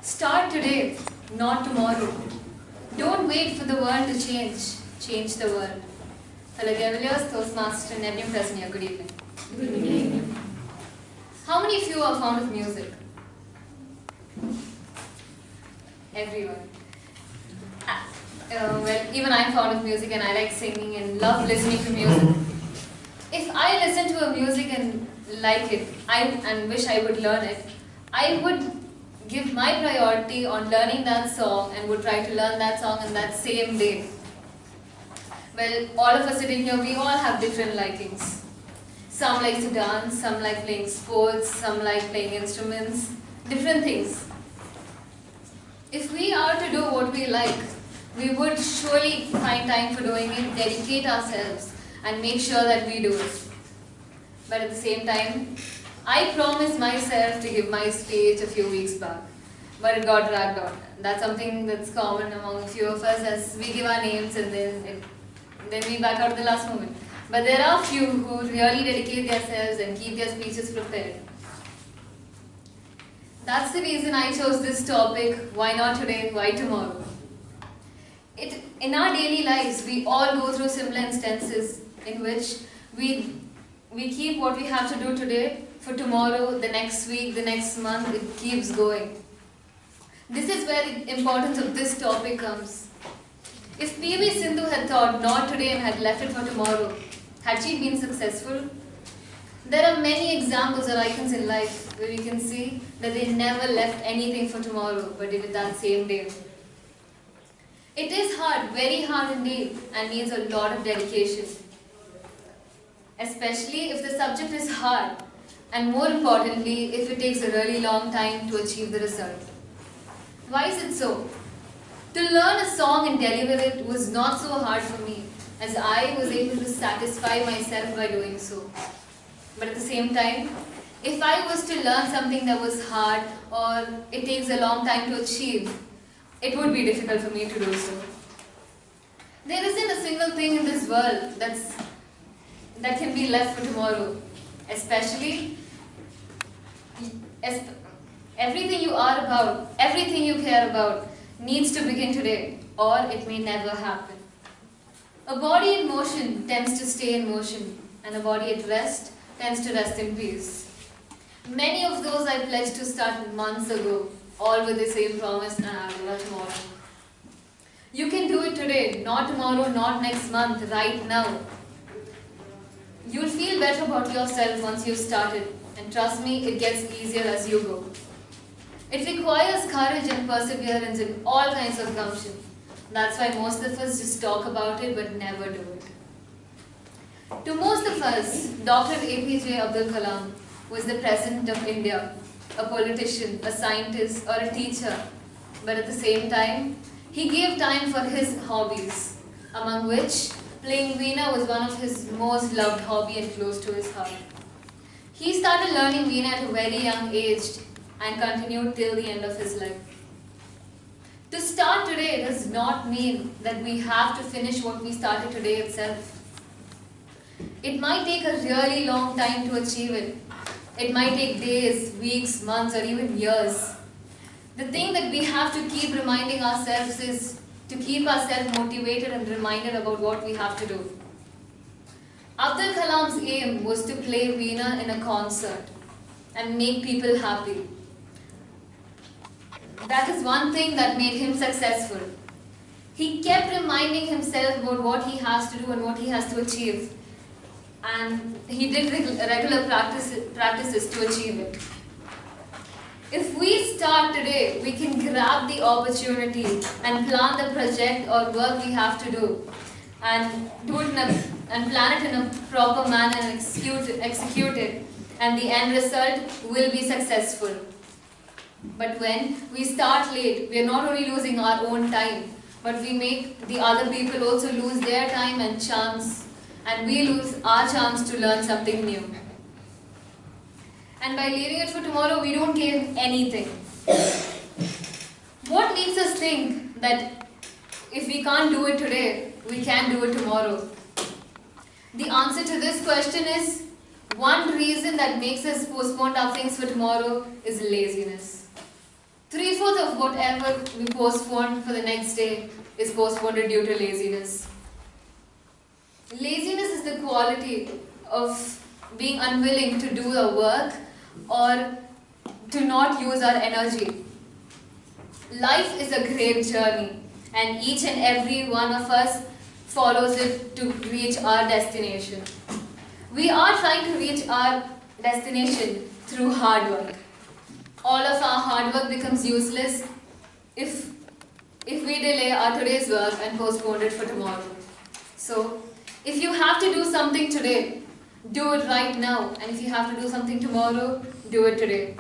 Start today, not tomorrow. Don't wait for the world to change. Change the world. Fellow Cavaliers, Toastmasters, and everyone present here, good evening. Good evening. How many of you are fond of music? Everyone. Well, even I'm fond of music and I like singing and love listening to music. If I listen to a music and like it, and wish I would learn it, I would give my priority on learning that song and would try to learn that song in that same day. Well, all of us sitting here, we all have different likings. Some like to dance, some like playing sports, some like playing instruments, different things. If we are to do what we like, we would surely find time for doing it, dedicate ourselves and make sure that we do it. But at the same time, I promised myself to give my speech a few weeks back, but it got dragged on. That's something that's common among a few of us, as we give our names and then we back out at the last moment. But there are few who really dedicate themselves and keep their speeches prepared. That's the reason I chose this topic, why not today, why tomorrow? In our daily lives, we all go through similar instances in which we keep what we have to do today for tomorrow, the next week, the next month, it keeps going. This is where the importance of this topic comes. If P.V. Sindhu had thought not today and had left it for tomorrow, had she been successful? There are many examples or icons in life where we can see that they never left anything for tomorrow, but did it that same day. It is hard, very hard indeed, and needs a lot of dedication. Especially if the subject is hard, and more importantly, if it takes a really long time to achieve the result. Why is it so? To learn a song and deliver it was not so hard for me, as I was able to satisfy myself by doing so. But at the same time, if I was to learn something that was hard or it takes a long time to achieve, it would be difficult for me to do so. There isn't a single thing in this world that can be left for tomorrow, especially everything you are about, everything you care about needs to begin today, or it may never happen. A body in motion tends to stay in motion, and a body at rest tends to rest in peace. Many of those I pledged to start months ago, all with the same promise, and I'll do it tomorrow. You can do it today, not tomorrow, not next month, right now. You'll feel better about yourself once you've started, and trust me, it gets easier as you go. It requires courage and perseverance and all kinds of gumption. That's why most of us just talk about it but never do it. To most of us, Dr. APJ Abdul Kalam was the President of India, a politician, a scientist or a teacher. But at the same time, he gave time for his hobbies, among which playing Veena was one of his most loved hobby and close to his heart. He started learning Veena at a very young age and continued till the end of his life. To start today does not mean that we have to finish what we started today itself. It might take a really long time to achieve it. It might take days, weeks, months, or even years. The thing that we have to keep reminding ourselves is to keep ourselves motivated and reminded about what we have to do. Abdul Kalam's aim was to play Veena in a concert and make people happy. That is one thing that made him successful. He kept reminding himself about what he has to do and what he has to achieve. And he did regular practices to achieve it. If we start today, we can grab the opportunity and plan the project or work we have to do and plan it in a proper manner and execute it, and the end result will be successful. But when we start late, we are not only losing our own time, but we make the other people also lose their time and chance, and we lose our chance to learn something new. And by leaving it for tomorrow, we don't gain anything. What makes us think that if we can't do it today, we can do it tomorrow? The answer to this question is, one reason that makes us postpone our things for tomorrow is laziness. 3 3/4 of whatever we postpone for the next day is postponed due to laziness. Laziness is the quality of being unwilling to do the work or to not use our energy. Life is a great journey, and each and every one of us follows it to reach our destination. We are trying to reach our destination through hard work. All of our hard work becomes useless if we delay our today's work and postpone it for tomorrow. So, if you have to do something today, do it right now. And if you have to do something tomorrow, do it today.